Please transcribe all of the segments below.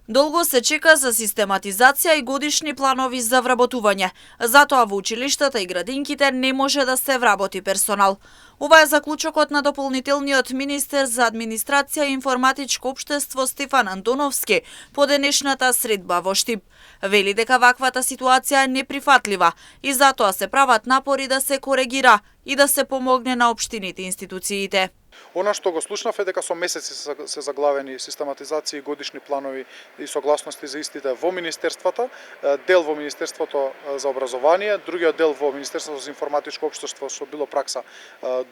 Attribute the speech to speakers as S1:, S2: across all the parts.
S1: Долго се чека за систематизација и годишни планови за вработување. Затоа во училиштата и градинките не може да се вработи персонал. Ова е заклучокот на дополнителниот министер за администрација и информатичко општество Стефан Антоновски по денешната средба во Штип. Вели дека ваквата ситуација е неприфатлива и затоа се прават напори да се коригира и да се помогне на општините и институциите.
S2: Она што го слушнав е дека со месеци се заглавени систематизации, годишни планови и согласности за истите во министерствата, дел во Министерството за образование, другиот дел во Министерството за информатичко општество, што било пракса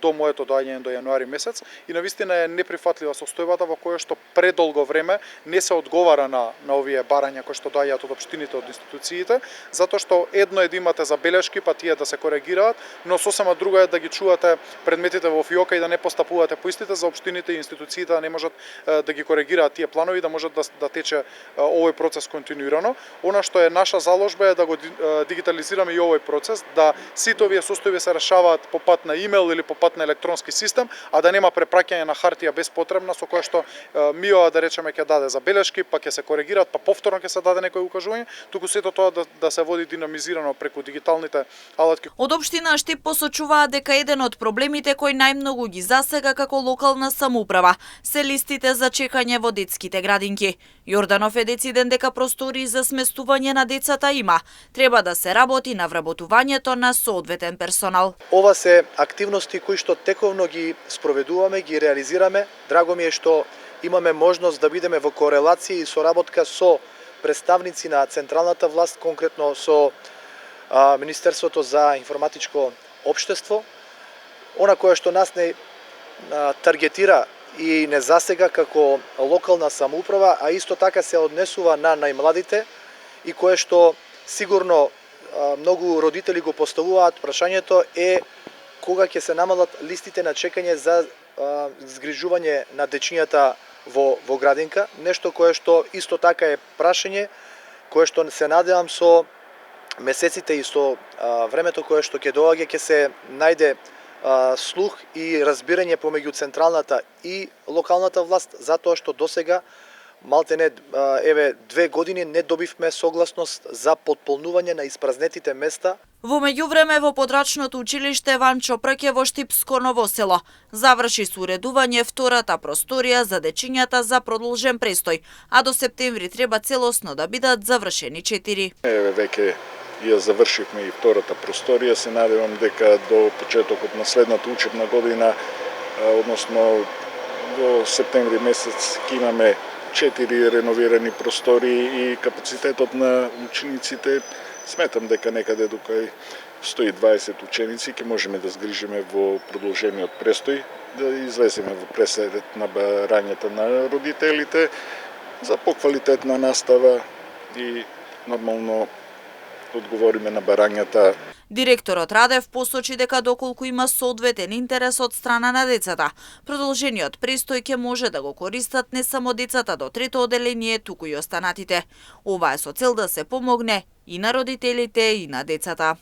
S2: до моето доаѓање до јануари месец, и навистина е неприфатлива состојбата во која што предолго време не се одговара на овие барања кои што доаѓаат од општините, од институциите, затоа што едно е да имате забелешки, па тие да се коригираат, но сосема друго е да ги чувате предметите во фиока и да не постапувате по истите за општините и институциите да не можат да ги коригираат тие планови, да можат да тече овој процес континуирано. Она што е наша заложба е да го дигитализираме и овој процес, да сите овие состојби се решаваат по пат на имейл или по пат на електронски систем, а да нема препраќање на хартија беспотребна со која што МИО да речеме ќе даде забелешки, па ќе се коригираат, па повторно ќе се даде некој укажување, туку сето тоа да се води динамизирано преку дигиталните алатки.
S1: Од општина Штип посочуваат дека еден од проблемите кој најмногу ги засега како локална самоуправа се листите за чекање во детските градинки. Јорданов е дециден дека простори за сместување на децата има. Треба да се работи на вработувањето на соодветен персонал.
S3: Ова се активности кои што тековно ги спроведуваме, ги реализираме. Драго ми е што имаме можност да бидеме во корелација и соработка со представници на централната власт, конкретно со Министерството за информатичко општество. Она кое што нас не таргетира и не засега како локална самоуправа, а исто така се однесува на најмладите и кое што сигурно многу родители го поставуваат прашањето е кога ќе се намалат листите на чекање за згрижување на дечињата во градинка, нешто кое што исто така е прашање кое што се надевам со месеците и со времето кое што ќе доаѓа ќе се најде слух и разбирање помеѓу централната и локалната власт, затоа што досега малтене 2 години не добивме согласност за потполнување на испразнетите места.
S1: Во меѓувреме во подрачното училиште Ванчо Прке во Штипско Ново село заврши со уредување втората просторија за дечињата за продолжен престој, а до септември треба целосно да бидат завршени 4.
S4: Веќе ја завршивме и втората просторија. Се надевам дека до почетокот на следната учебна година, односно до септември месец, ќе имаме 4 реновирани простории и капацитетот на учениците сметам дека некаде до кај 120 ученици ќе можеме да згрижиме во продолжениот престој, да излеземе во пресред на барањата на родителите за поквалитетна настава и нормално одговориме на барањата.
S1: Директорот Радев посочи дека доколку има соодветен интерес од страна на децата, продолжениот престој ќе може да го користат не само децата до трето оделение, туку и останатите. Ова е со цел да се помогне и на родителите и на децата.